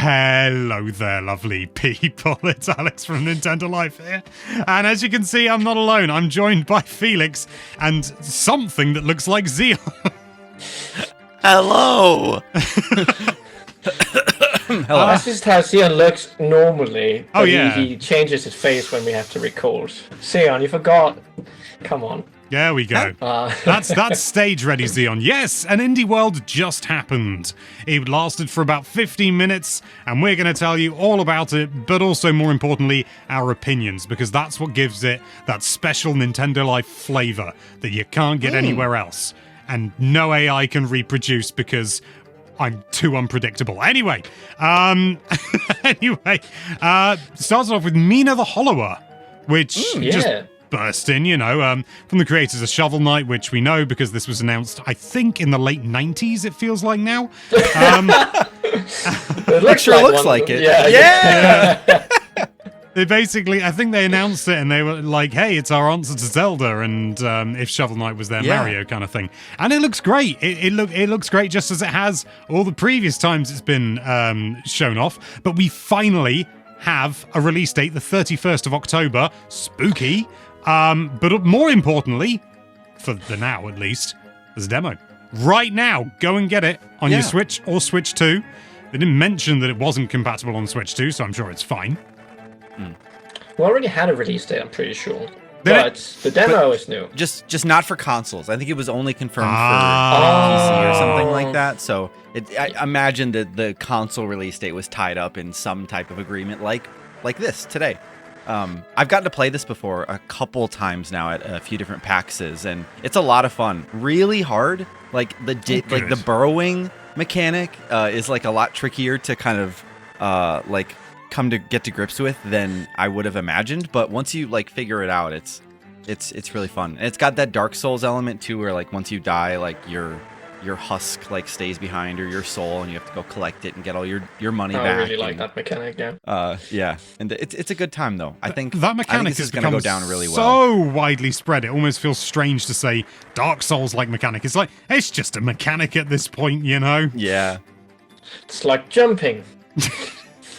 Hello there, lovely people. It's Alex from Nintendo Life here. And as you can see, I'm not alone. I'm joined by Felix and something that looks like Zeon. Hello. Hello. That's just how Zeon looks normally. Oh, yeah. He changes his face when we have to record. Zeon, you forgot. Come on. There we go. That's stage ready, Zeon. Yes, an indie world just happened. It lasted for about 15 minutes, and we're going to tell you all about it, but also, more importantly, our opinions, because that's what gives it that special Nintendo Life flavor that you can't get anywhere else. And no AI can reproduce because I'm too unpredictable. Anyway, starts off with Mina the Hollower, which just burst in, from the creators of Shovel Knight, which we know because this was announced, I think, in the late 90s, it feels like now. It looks like it. Yeah. They basically, I think they announced it and they were like, hey, it's our answer to Zelda, and if Shovel Knight was there, Mario kind of thing. And it looks great. It looks great just as it has all the previous times it's been shown off. But we finally have a release date, the 31st of October. Spooky. But more importantly, for the now at least, there's a demo. Right now, go and get it on your Switch or Switch 2. They didn't mention that it wasn't compatible on Switch 2, so I'm sure it's fine. We already had a release date, I'm pretty sure. But the demo is new. Just not for consoles. I think it was only confirmed for PC or something like that. So I imagine that the console release date was tied up in some type of agreement like this today. I've gotten to play this before a couple times now at a few different PAXs, and it's a lot of fun. Really hard. Like the burrowing mechanic is like a lot trickier to kind of come to get to grips with than I would have imagined. But once you figure it out, it's really fun. And it's got that Dark Souls element too, where once you die, your husk stays behind, or your soul, and you have to go collect it and get all your money back. I really like that mechanic, yeah. And it's a good time though. I think that mechanic is going to go down really well. So widely spread, it almost feels strange to say Dark Souls like mechanic. It's it's just a mechanic at this point, Yeah. It's like jumping.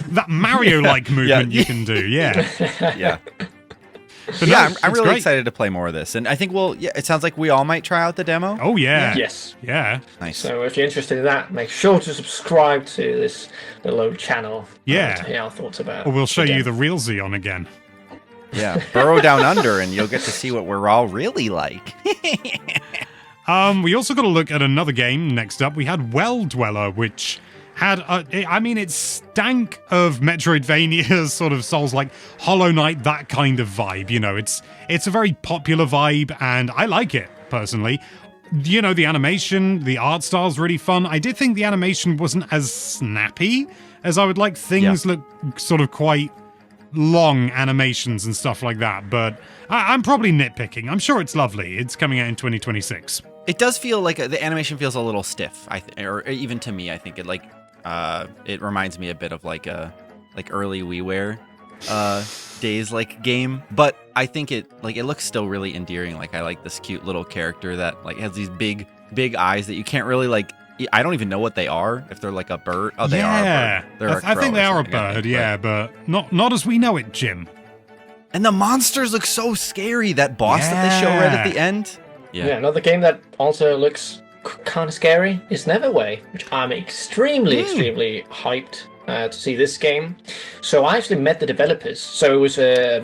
That Mario-like movement you can do, yeah. But I'm really excited to play more of this, and I think it sounds like we all might try out the demo. Oh yeah. Yes. Yeah. Nice. So if you're interested in that, make sure to subscribe to this little channel. Yeah. To hear our thoughts about. Or we'll show you the real Zeon again. Yeah. Burrow down under, and you'll get to see what we're all really like. We also got to look at another game next up. We had Well Dweller, which had, it stank of Metroidvania, sort of Souls-like, Hollow Knight, that kind of vibe, It's a very popular vibe, and I like it, personally. The animation, the art style's really fun. I did think the animation wasn't as snappy as I would like. Things look sort of quite long animations and stuff like that, but I'm probably nitpicking. I'm sure it's lovely. It's coming out in 2026. It does feel like the animation feels a little stiff, or even to me, I think it reminds me a bit of a early WiiWare days game, but I think it looks still really endearing. I like this cute little character that has these big eyes that you can't really I don't even know what they are, if they're a bird. Oh, they are a bird. They're a crow. I think they are a bird, but not as we know it, Jim. And the monsters look so scary. That boss that they show right at the end. Yeah, another game that also looks kind of scary is Neverway, which I'm extremely hyped to see this game. So I actually met the developers. So it was a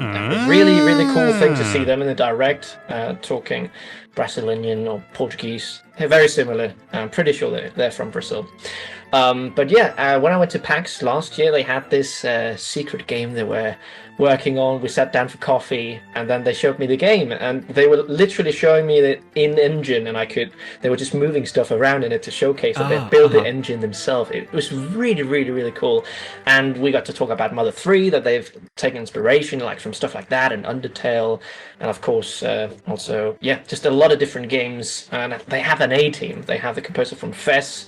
really, really cool thing to see them in the direct, talking Brazilian or Portuguese. They're very similar. I'm pretty sure they're from Brazil. But when I went to PAX last year, they had this secret game they were working on. We sat down for coffee, and then they showed me the game, and they were literally showing me the in-engine, and they were just moving stuff around in it to showcase that they built the engine themselves. It was really, really, really cool. And we got to talk about Mother 3, that they've taken inspiration from stuff like that, and Undertale, and of course also just a lot of different games. And they have an A-team. They have the composer from Fez,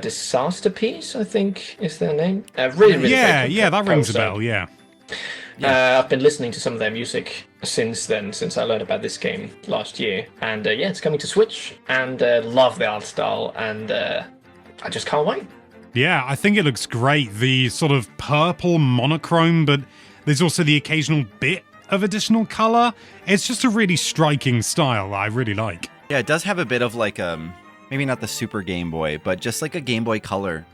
Disaster Piece, I think is their name. Really, really that rings a bell. I've been listening to some of their music since then, since I learned about this game last year, and it's coming to Switch, and love the art style, and I just can't wait. Yeah, I think it looks great. The sort of purple monochrome, but there's also the occasional bit of additional color. It's just a really striking style that I really like. Yeah, it does have a bit of like maybe not the Super Game Boy, but just like a Game Boy Color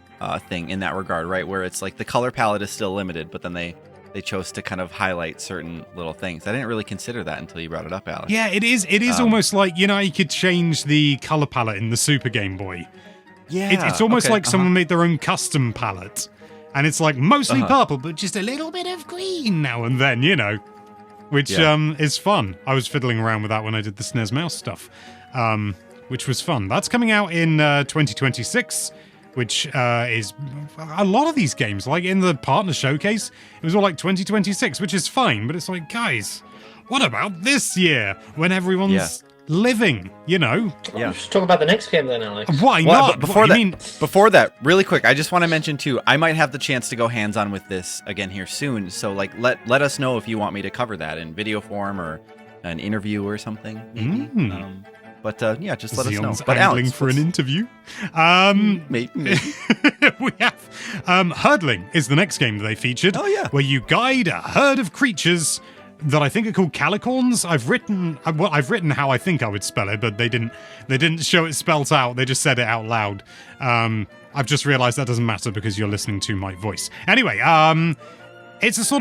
thing in that regard, right? Where it's like the color palette is still limited, but then they chose to kind of highlight certain little things. I didn't really consider that until you brought it up, Alex. Yeah, it is. It is almost like, you know, you could change the color palette in the Super Game Boy. Yeah, It's almost okay, like someone made their own custom palette. And it's like mostly purple, but just a little bit of green now and then, you know. Which is fun. I was fiddling around with that when I did the SNES Mouse stuff, which was fun. That's coming out in 2026, which is a lot of these games. Like in the partner showcase, it was all like 2026, which is fine. But it's like, guys, what about this year when everyone's living, you know? Yeah. Let's talk about the next game then, Alex. Why not? Before that, really quick, I just want to mention too, I might have the chance to go hands-on with this again here soon. So like, let us know if you want me to cover that in video form or an interview or something. Maybe. But yeah, just let us know. But Alex, for an interview. Maybe. We have Herdling is the next game that they featured. Oh yeah, where you guide a herd of creatures that I think are called calicorns. I've written how I think I would spell it, but they didn't show it spelt out. They just said it out loud. I've just realized that doesn't matter because you're listening to my voice. Anyway, it's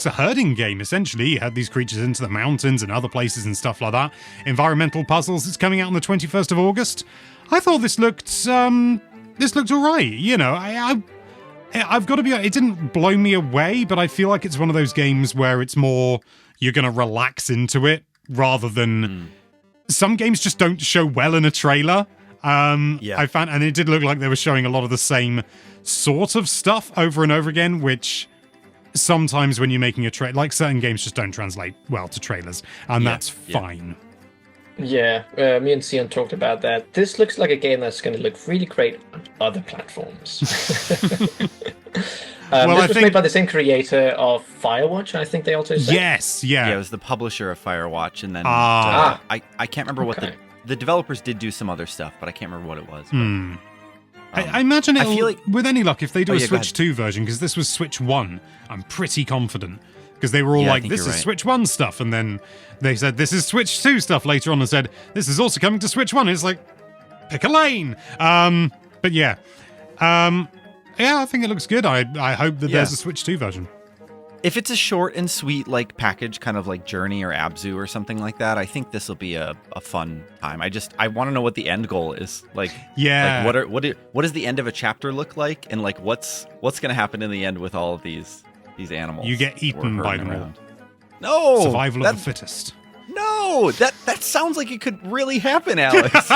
a herding game essentially. You herd these creatures into the mountains and other places and stuff like that. Environmental puzzles. It's coming out on the 21st of August. I thought this looked all right. You know, I've got to be honest, it didn't blow me away, but I feel like it's one of those games where it's more you're going to relax into it rather than some games just don't show well in a trailer. I found, and it did look like they were showing a lot of the same sort of stuff over and over again, which sometimes when you're making a trailer, like certain games just don't translate well to trailers, and that's fine. Yeah, me and Sion talked about that. This looks like a game that's going to look really great on other platforms. This was made by the same creator of Firewatch, I think they also said. Yes, yeah. Yeah, it was the publisher of Firewatch, and then I can't remember what the developers did do some other stuff, but I can't remember what it was. I imagine it'll, I feel like, with any luck, if they do a Switch 2 version, because this was Switch 1, I'm pretty confident. Because they were all like, this is Switch 1 stuff, and then they said, this is Switch 2 stuff later on, and said, this is also coming to Switch 1. And it's like, pick a lane. But yeah. I think it looks good. I hope that there's a Switch 2 version. If it's a short and sweet like package, kind of like Journey or Abzu or something like that, I think this will be a fun time. I want to know what the end goal is. Like, what does the end of a chapter look like, and like what's going to happen in the end with all of these animals? You get eaten by them all. No, survival of the fittest. No, that sounds like it could really happen, Alex.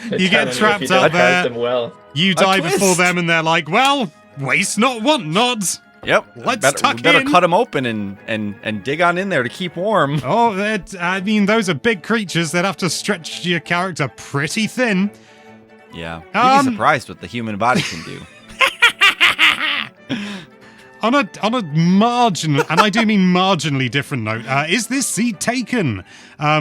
You get trapped out there. You die before them, and they're like, "Well, waste not, want not." Yep. Let's better cut them open and dig on in there to keep warm. Oh, I mean, those are big creatures that have to stretch your character pretty thin. Yeah. You'd be surprised what the human body can do. On a margin, and I do mean marginally different note, is this seat taken?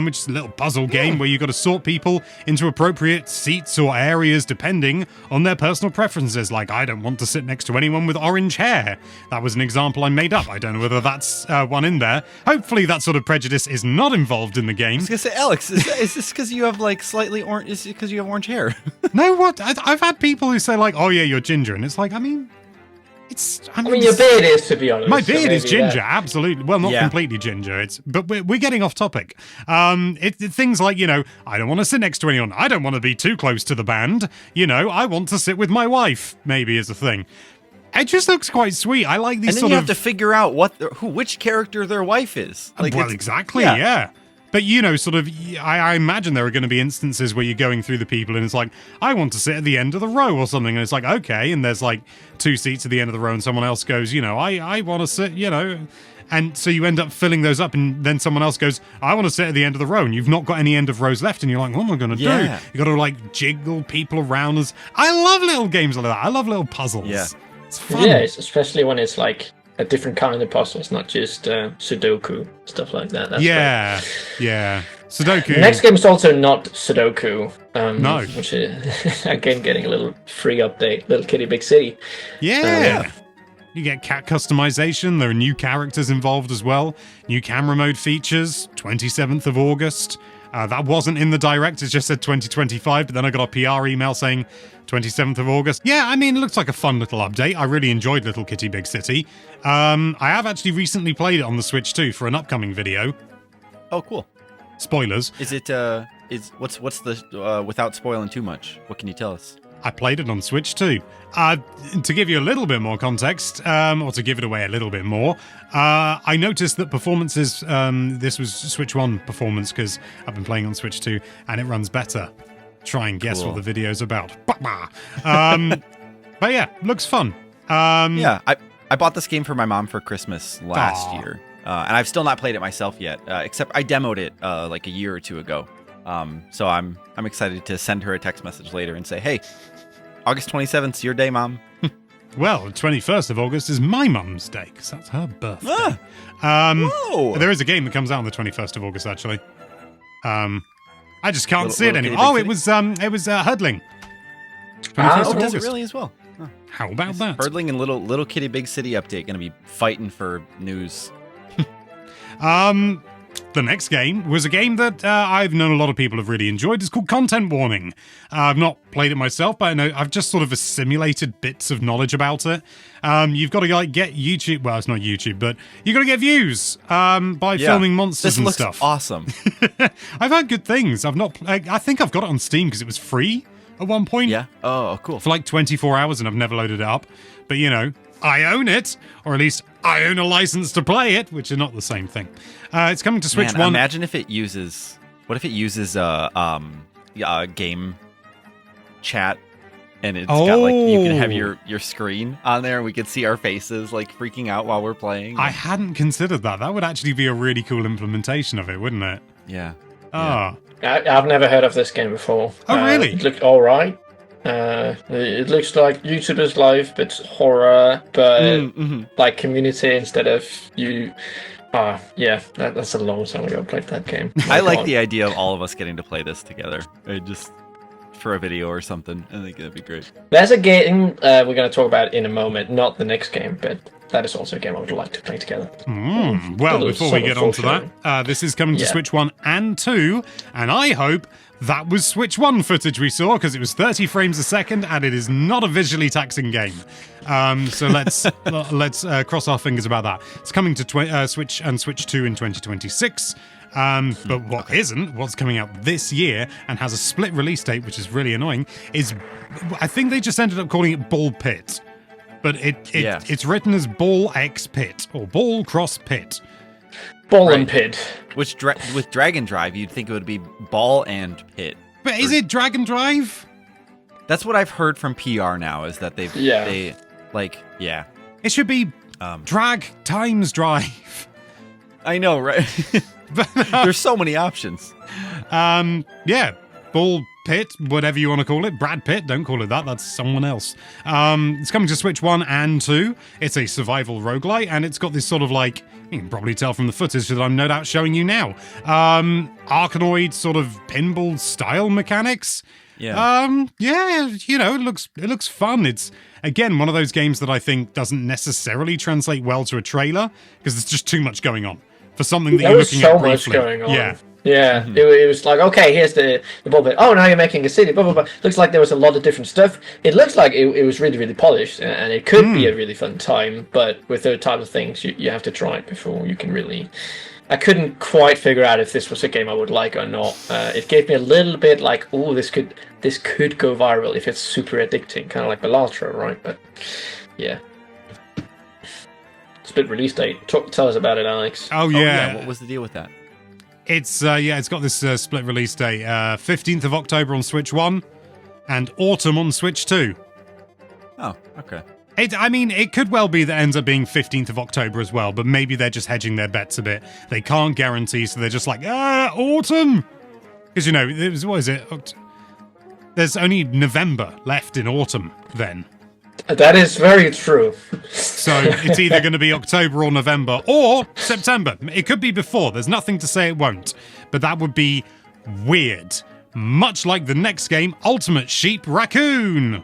Which is a little puzzle game where you've got to sort people into appropriate seats or areas depending on their personal preferences. Like, I don't want to sit next to anyone with orange hair. That was an example I made up. I don't know whether that's one in there. Hopefully that sort of prejudice is not involved in the game. I was going to say, Alex, is this because you have like slightly orange? Is it because you have orange hair? No, what? I've had people who say like, oh yeah, you're ginger. And it's like, I mean, your beard is, to be honest. My beard is ginger, absolutely. Well, not completely ginger. But we're getting off topic. Things like, I don't want to sit next to anyone. I don't want to be too close to the band. I want to sit with my wife, maybe, is a thing. It just looks quite sweet. I like these and then you have to figure out which character their wife is. Like, well, exactly, yeah. But, I imagine there are going to be instances where you're going through the people and it's like, I want to sit at the end of the row or something. And it's like, okay. And there's like 2 seats at the end of the row and someone else goes, I want to sit, And so you end up filling those up and then someone else goes, I want to sit at the end of the row. And you've not got any end of rows left. And you're like, what am I going to do? You got to like jiggle people around us. I love little games like that. I love little puzzles. Yeah. It's fun. Yeah, especially when it's like a different kind of puzzles, not just Sudoku, stuff like that. That's great. Yeah. Sudoku. The next game is also not Sudoku. No. Which is, again, getting a little free update. Little Kitty Big City. Yeah. You get cat customization. There are new characters involved as well. New camera mode features. 27th of August. That wasn't in the direct. It just said 2025. But then I got a PR email saying 27th of August. Yeah, I mean, it looks like a fun little update. I really enjoyed Little Kitty Big City. I have actually recently played it on the Switch too for an upcoming video. Oh, cool. Spoilers. Is it what's the without spoiling too much? What can you tell us? I played it on Switch too. To give you a little bit more context, or to give it away a little bit more, I noticed that performances, this was Switch 1 performance because I've been playing on Switch 2 and it runs better. Try and guess what the video's about. But yeah, looks fun. Yeah, I bought this game for my mom for Christmas last year. And I've still not played it myself yet, except I demoed it like a year or two ago. So I'm excited to send her a text message later and say, hey, August 27th is your day, Mom. Well, 21st of August is my mum's day, because that's her birthday. Whoa! There is a game that comes out on the 21st of August, actually. I just can't see it Little anymore. Kitty Oh, it was Hurdling. 21st Oh, of does it August. really as well? Huh. How about that? Hurdling and Little Kitty Big City update going to be fighting for news. The next game was a game that I've known a lot of people have really enjoyed. It's called Content Warning. I've not played it myself, but I know I've just sort of assimilated bits of knowledge about it. You've got to like get YouTube. Well, it's not YouTube, but you've got to get views by filming monsters and stuff. This looks awesome. I've heard good things. I think I've got it on Steam because it was free at one point. Yeah. Oh, cool. For like 24 hours, and I've never loaded it up. But you know, I own it, or at least I own a license to play it, which are not the same thing. It's coming to Switch 1. Imagine if it uses. What if it uses game chat, and it's got like you can have your screen on there, and we can see our faces like freaking out while we're playing. I hadn't considered that. That would actually be a really cool implementation of it, wouldn't it? Yeah. Ah. I've never heard of this game before. Oh, really? It looked all right. It looks like YouTubers Live, but horror, but like community instead of you. Yeah, that's a long time ago I played that game. I like the idea of all of us getting to play this together. Just for a video or something. I think that'd be great. There's a game we're going to talk about in a moment, not the next game, but that is also a game I would like to play together. Well, before we get on to that, this is coming to Switch 1 and 2, and I hope that was Switch 1 footage we saw, because it was 30 frames a second, and it is not a visually taxing game. So let's cross our fingers about that. It's coming to Switch and Switch 2 in 2026. But what's coming out this year and has a split release date, which is really annoying, is I think they just ended up calling it Ball Pit. But it's written as Ball X Pit or Ball Cross Pit. Ball and Pit. Which with Drag and Drive, you'd think it would be Ball and Pit. But is it Drag and Drive? That's what I've heard from PR now, is that It should be Drag times Drive. I know, right? There's so many options. Ball Pit, whatever you want to call it. Brad Pitt, don't call it that. That's someone else. It's coming to Switch 1 and 2. It's a survival roguelite, and it's got this sort of like, you can probably tell from the footage that I'm no doubt showing you now, Arkanoid sort of pinball style mechanics. Yeah. It looks fun. It's, again, one of those games that I think doesn't necessarily translate well to a trailer, because there's just too much going on for something that you're looking at briefly. There was so much going on. Yeah. Yeah, it was like, okay, here's the ball bit. Oh, now you're making a city. Blah, blah, blah. Looks like there was a lot of different stuff. It looks like it was really, really polished, and it could be a really fun time. But with those type of things, you have to try it before you can really. I couldn't quite figure out if this was a game I would like or not. It gave me a little bit like, oh, this could go viral if it's super addicting, kind of like Balatro, right? But yeah. Split release date. Tell us about it, Alex. Oh yeah. What was the deal with that? It's it's got this split release date, 15th of October on Switch 1 and autumn on Switch 2. Oh, okay. It could well be that it ends up being 15th of October as well, but maybe they're just hedging their bets a bit. They can't guarantee, so they're just like, autumn! Because, what is it? There's only November left in autumn then. That is very true. So it's either going to be October or November or September. It could be before. There's nothing to say it won't. But that would be weird. Much like the next game, Ultimate Sheep Raccoon.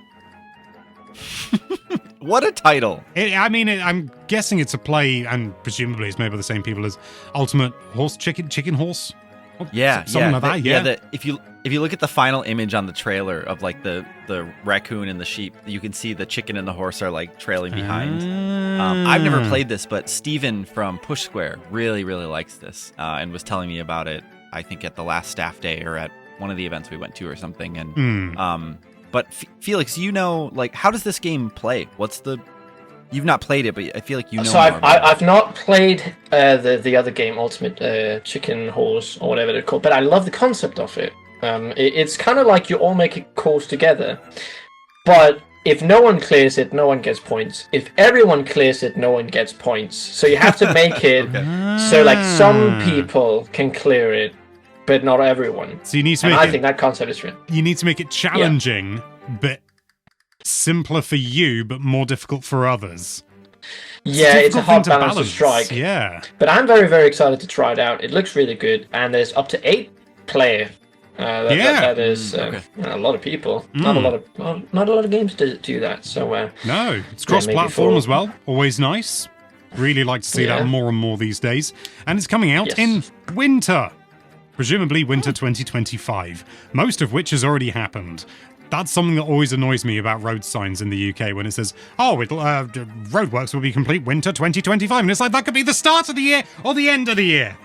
What a title. I'm guessing it's a play, and presumably it's made by the same people as Ultimate Horse Chicken Horse. Yeah, something like that. Yeah. If you look at the final image on the trailer of like the raccoon and the sheep, you can see the chicken and the horse are like trailing behind. I've never played this, but Steven from Push Square really, really likes this and was telling me about it. I think at the last staff day or at one of the events we went to or something. And but Felix, like, how does this game play? You've not played it, but I feel like you know. So I've not played the other game, Ultimate Chicken Horse or whatever they're called, but I love the concept of it. It's kind of like you all make a course together, but if no one clears it, no one gets points. If everyone clears it, no one gets points. So you have to make it so like some people can clear it, but not everyone. So you need to I think that concept is real. You need to make it challenging, but simpler for you, but more difficult for others. It's a hard balance to strike. Yeah. But I'm very, very excited to try it out. It looks really good, and there's up to 8 player. That is a lot of people. Not a lot of games do that. So no, it's cross-platform as well. Always nice. Really like to see that more and more these days. And it's coming out in winter. Presumably winter 2025, most of which has already happened. That's something that always annoys me about road signs in the UK when it says, roadworks will be complete winter 2025. And it's like, that could be the start of the year or the end of the year.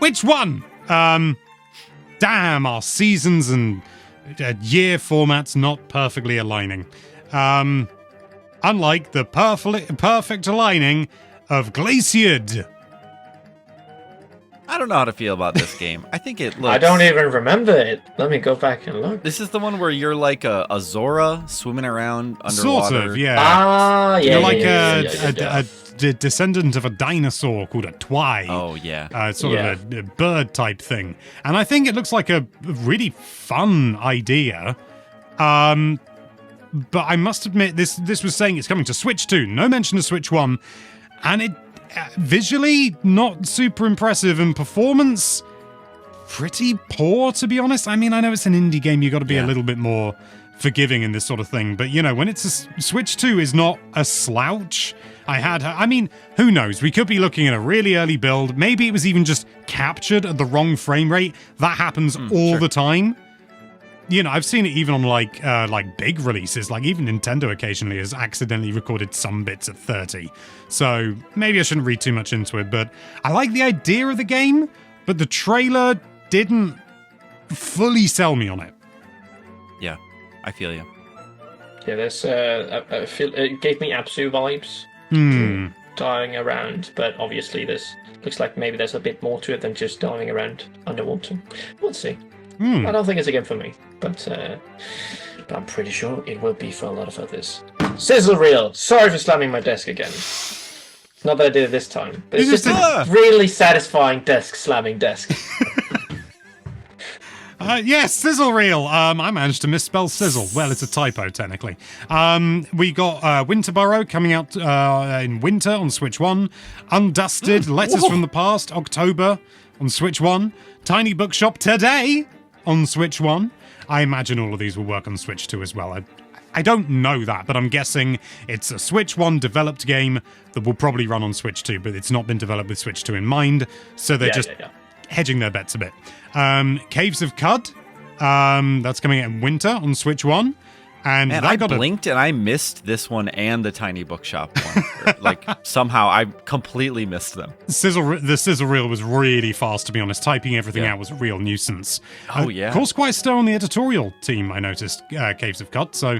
Which one? Damn, our seasons and year formats not perfectly aligning. Unlike the perfect aligning of Glaciared. I don't know how to feel about this game. I think it looks... I don't even remember it. Let me go back and look. This is the one where you're like a Zora swimming around underwater. Sort of, yeah. You're like a descendant of a dinosaur called a Twy. Oh, yeah. Of a bird type thing. And I think it looks like a really fun idea. But I must admit, this was saying it's coming to Switch 2. No mention of Switch 1. And it visually not super impressive, and performance pretty poor, to be honest. I mean, I know it's an indie game, you got to be a little bit more forgiving in this sort of thing, but when it's a Switch 2 is not a slouch. Who knows? We could be looking at a really early build. Maybe it was even just captured at the wrong frame rate. That happens all the time. I've seen it even on like big releases. Like even Nintendo occasionally has accidentally recorded some bits at 30. So maybe I shouldn't read too much into it. But I like the idea of the game, but the trailer didn't fully sell me on it. Yeah, I feel you. Yeah, there's I feel it gave me Absu vibes. Diving around, but obviously this looks like maybe there's a bit more to it than just diving around underwater. We'll see. I don't think it's a game for me, but I'm pretty sure it will be for a lot of others. Sizzle reel. Sorry for slamming my desk again. Not that I did it this time, but it's just a really satisfying slamming desk. Yes, sizzle reel. I managed to misspell sizzle. Well, it's a typo, technically. We got Winterborough coming out in winter on Switch 1. Undusted, Letters from the Past, October on Switch 1. Tiny Bookshop today on Switch 1. I imagine all of these will work on Switch 2 as well. I don't know that, but I'm guessing it's a Switch 1 developed game that will probably run on Switch 2, but it's not been developed with Switch 2 in mind, so they're hedging their bets a bit. Caves of Cud, that's coming out in winter on Switch 1. And I blinked and I missed this one and the Tiny Bookshop one. Somehow I completely missed them. The sizzle reel was really fast, to be honest. Typing everything out was a real nuisance. Oh, yeah. Of course, quite a stir on the editorial team, I noticed, Caves of Cut. So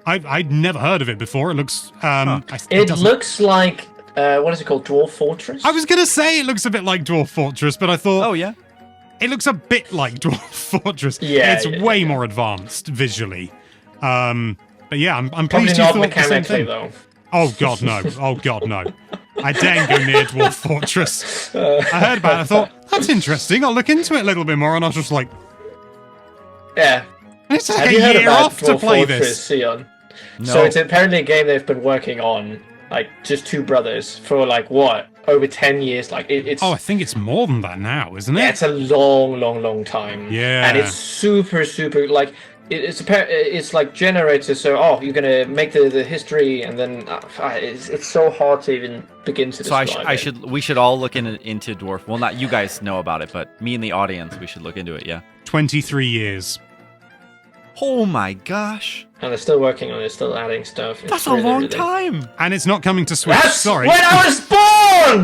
I'd never heard of it before. It looks... It looks like... what is it called? Dwarf Fortress? I was going to say it looks a bit like Dwarf Fortress, but I thought... Oh, yeah? It looks a bit like Dwarf Fortress. It's way more advanced visually. But yeah, I'm pleased you thought the same thing. Though. Oh god, no! Oh god, no! I daren't go near Dwarf Fortress. I heard about it. I thought that's interesting. I'll look into it a little bit more, and I was just like, yeah. It's like a year off to play this. Sion? No. So it's apparently a game they've been working on, like just two brothers for like what, over 10 years. Like it's Oh, I think it's more than that now, isn't it? yeah, it's a long time. Yeah. And it's super like it's like generated. So you're gonna make the history, and then it's so hard to even begin to So describe. we should all look into Dwarf. Well, not you guys know about it, but me and the audience, we should look into it. Yeah. 23 years. Oh my gosh, And they're still working on it, still adding stuff. It's that's a really, long really- time. And it's not coming to Switch. That's Sorry. when I was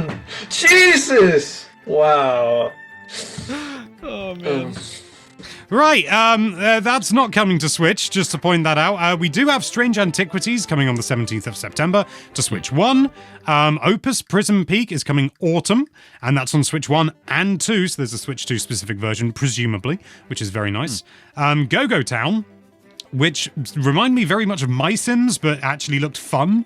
born. Jesus! Wow. Oh man. Right, that's not coming to Switch, just to point that out. We do have Strange Antiquities coming on the 17th of September to Switch 1. Opus Prism Peak is coming autumn, and that's on Switch 1 and 2, so there's a Switch 2 specific version, presumably, which is very nice. Go-Go Town, which remind me very much of My Sims, but actually looked fun.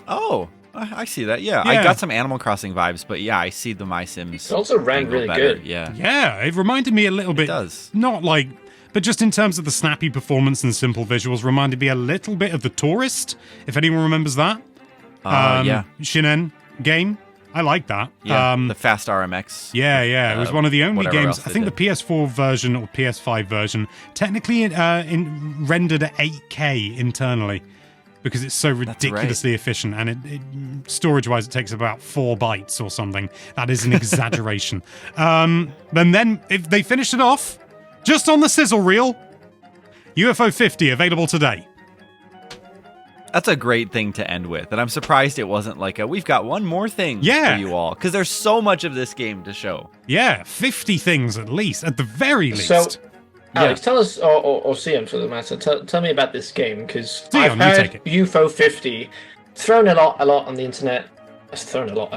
Oh, I see that. Yeah, Yeah. I got some Animal Crossing vibes, but yeah, I see the My Sims. It's also ranked being a really little better. good. Yeah. Yeah, it reminded me a little bit. It does. Not like, but just in terms of the snappy performance and simple visuals, reminded me a little bit of The Tourist, if anyone remembers that. Yeah. Shinen game. I like that. Yeah. The Fast RMX. Yeah. It was one of the only whatever games. else I they think did. the PS4 version or PS5 version technically rendered at 8K internally because it's so ridiculously efficient, and it storage-wise it takes about 4 bytes or something. That is an exaggeration. Then if they finished it off just on the sizzle reel, UFO 50 available today. That's a great thing to end with, and I'm surprised it wasn't like we've got one more thing Yeah. for you all, because there's so much of this game to show. Yeah, 50 things at least, at the very least. So, Alex, tell us, or Sion for the matter, tell me about this game, because I've Sion, you heard take it. UFO 50 thrown a lot on the internet. It's thrown a lot.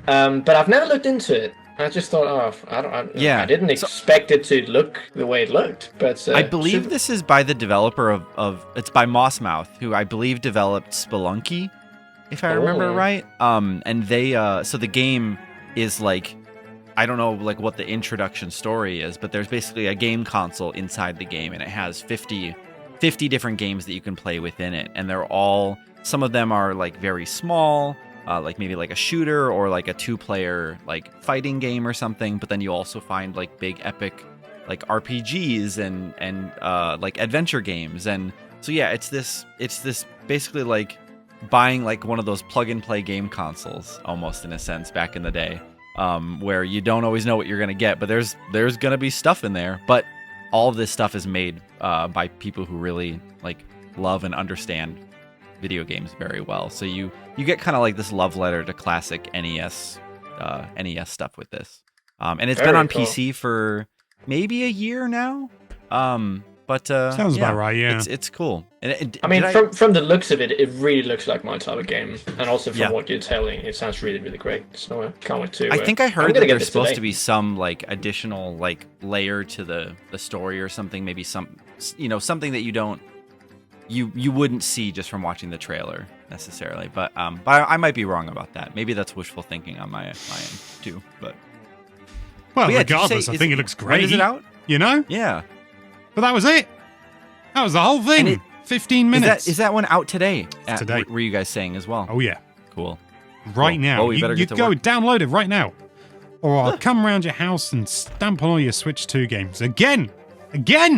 But I've never looked into it. I just thought, I didn't expect it to look the way it looked. But I believe this is by the developer of it's by Mossmouth, who I believe developed Spelunky, if I remember right. And they so the game is like, I don't know like what the introduction story is, but there's basically a game console inside the game, and it has 50 different games that you can play within it, and they're all, some of them are like very small, like maybe like a shooter or like a 2-player like fighting game or something, but then you also find like big epic like RPGs and like adventure games. And so yeah, it's this basically like buying like one of those plug and play game consoles almost, in a sense, back in the day, where you don't always know what you're gonna get, but there's gonna be stuff in there. But all of this stuff is made by people who really like love and understand video games very well. So you get kind of like this love letter to classic NES stuff with this. And it's been Very on cool. PC for maybe a year now. But Sounds about right, yeah. It's cool. And I mean, from the looks of it, it really looks like my type of game. And also from Yeah. what you're telling, it sounds really, really great. So I can't wait to. I think I I'm heard gonna that get there's this supposed today. to be some like additional like layer to the story or something, maybe some, something that you wouldn't see just from watching the trailer necessarily. But I might be wrong about that. Maybe that's wishful thinking on my end too. But Well, yeah, did you regardless, say- I think it looks when great. is it out? You know? Yeah. But that was it. That was the whole thing. And 15 minutes. Is that one out today? today. Were you guys saying as well? Oh, yeah. Cool. Right Cool. now. Well, we you better you get to go work. download it right now. Or I'll come round your house and stamp on all your Switch 2 games. Again!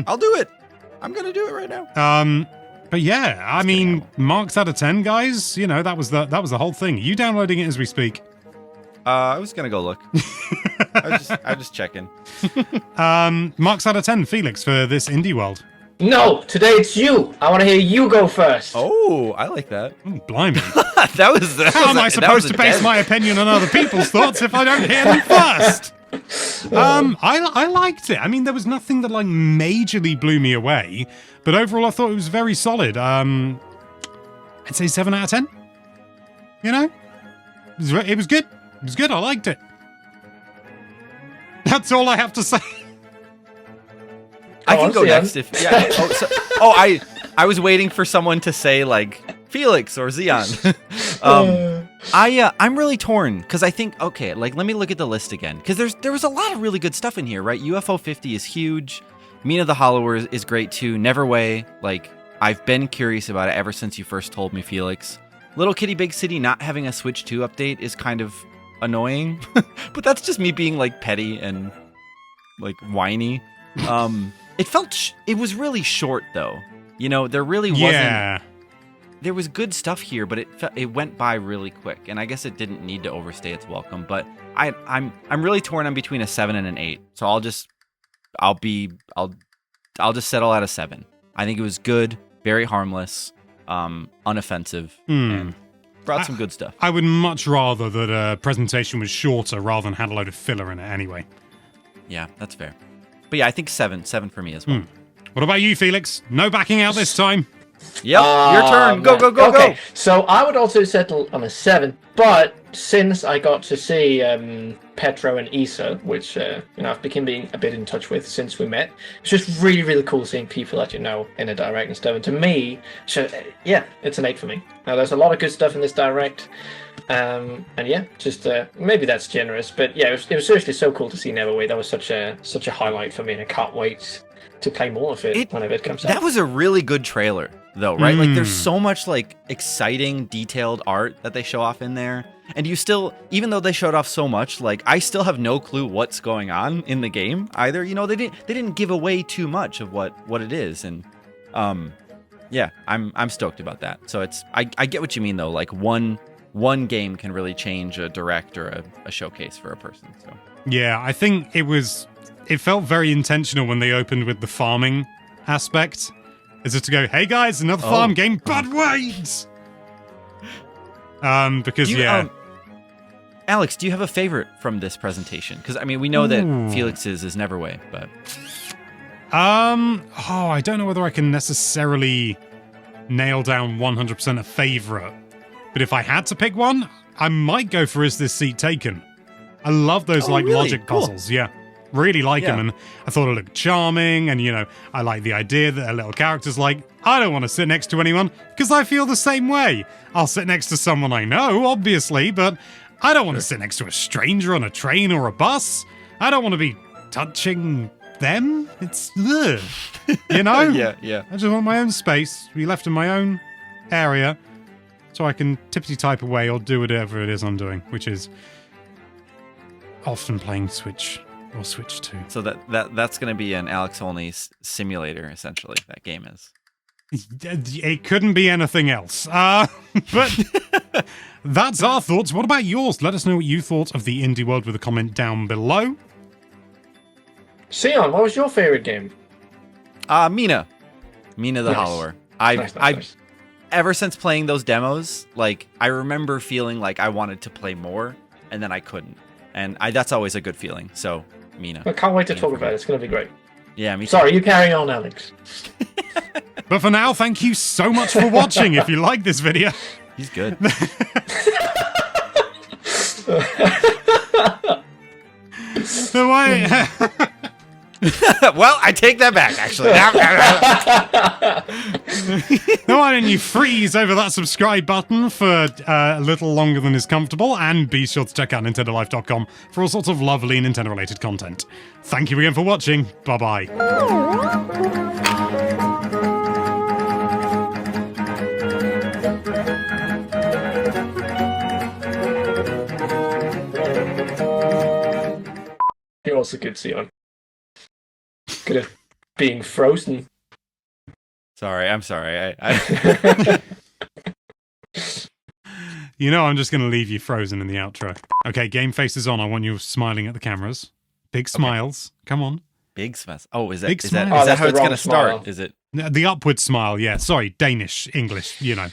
I'll do it. I'm gonna do it right now. But yeah, I mean, marks out of 10, guys. You know, that was the whole thing. Are you downloading it as we speak? I was gonna go look. I was just checking. Marks out of 10, Felix, for this indie world. No, today it's you. I want to hear you go first. Oh, I like that. Oh, blimey. that was. How am I supposed to base my opinion on other people's thoughts if I don't hear them first? I liked it. I mean, there was nothing that like majorly blew me away, but overall I thought it was very solid. I'd say 7 out of 10. You know, it was good. It was good. I liked it. That's all I have to say. I can go Xian. next if. Yeah. I was waiting for someone to say like Felix or Xian. I'm really torn because I think, okay, like let me look at the list again, because there was a lot of really good stuff in here, right? UFO 50 is huge. Mina the Hollower is great too. Neverway, like I've been curious about it ever since you first told me, Felix. Little Kitty Big City not having a Switch 2 update is kind of annoying, but that's just me being like petty and like whiny. It was really short though. You know, there really wasn't. There was good stuff here, but it went by really quick, and I guess it didn't need to overstay its welcome. But I'm really torn on between a 7 and an 8. So I'll just settle at a 7. I think it was good, very harmless, unoffensive, and brought some good stuff. I would much rather that a presentation was shorter rather than had a load of filler in it anyway. Yeah, that's fair. But yeah, I think 7 for me as well. What about you, Felix? No backing out this time. Yep, your turn. Go, go, go, okay. go. So I would also settle on a 7, but since I got to see Petro and Isa, which I've become being a bit in touch with since we met, it's just really, really cool seeing people that you know in a direct and stuff. And to me, it's an 8 for me. Now, there's a lot of good stuff in this direct, and yeah, just maybe that's generous, but yeah, it was seriously so cool to see Neverway. That was such a highlight for me, and I can't wait to play more of it whenever it comes out. That was a really good trailer, though, right? Like, there's so much, like, exciting, detailed art that they show off in there. And you still, even though they showed off so much, like, I still have no clue what's going on in the game either. You know, they didn't give away too much of what it is. And, yeah, I'm stoked about that. So I get what you mean, though. Like, one game can really change a direct or a showcase for a person. So yeah, I think it felt very intentional when they opened with the farming aspect. Is it to go, hey guys, another farm game, but wait! Because, Alex, do you have a favorite from this presentation? Because, I mean, we know that Felix's is Neverway, but... I don't know whether I can necessarily nail down 100% a favorite. But if I had to pick one, I might go for Is This Seat Taken? I love those, really? logic Cool. puzzles, yeah. Really like them, and I thought it looked charming, and, I like the idea that a little character's like, I don't want to sit next to anyone, because I feel the same way. I'll sit next to someone I know, obviously, but I don't want to sit next to a stranger on a train or a bus. I don't want to be touching them. It's, ugh, Yeah. I just want my own space, be left in my own area, so I can tippity type away or do whatever it is I'm doing, which is often playing Switch. Or Switch 2. So that's going to be an Alex only simulator, essentially. That game is. It couldn't be anything else. But that's our thoughts. What about yours? Let us know what you thought of the indie world with a comment down below. Sion, what was your favorite game? Mina the Hollower. Nice. Ever since playing those demos, like, I remember feeling like I wanted to play more, and then I couldn't. And that's always a good feeling. So, Mina. I can't wait to talk about it. It's going to be great. Yeah, me too. Sorry, you carry on, Alex. But for now, thank you so much for watching. If you like this video. He's good. So well, I take that back, actually. Now, why don't you freeze over that subscribe button for a little longer than is comfortable, and be sure to check out NintendoLife.com for all sorts of lovely Nintendo-related content. Thank you again for watching. Bye-bye. You're also good, Sion. Good at being frozen. I'm sorry. I'm just going to leave you frozen in the outro. Okay, game face is on. I want you smiling at the cameras. Big smiles. Okay. Come on. Big smiles. Oh, is that how it's going to start? Is it? The upward smile, yeah. Sorry, Danish, English, Yeah.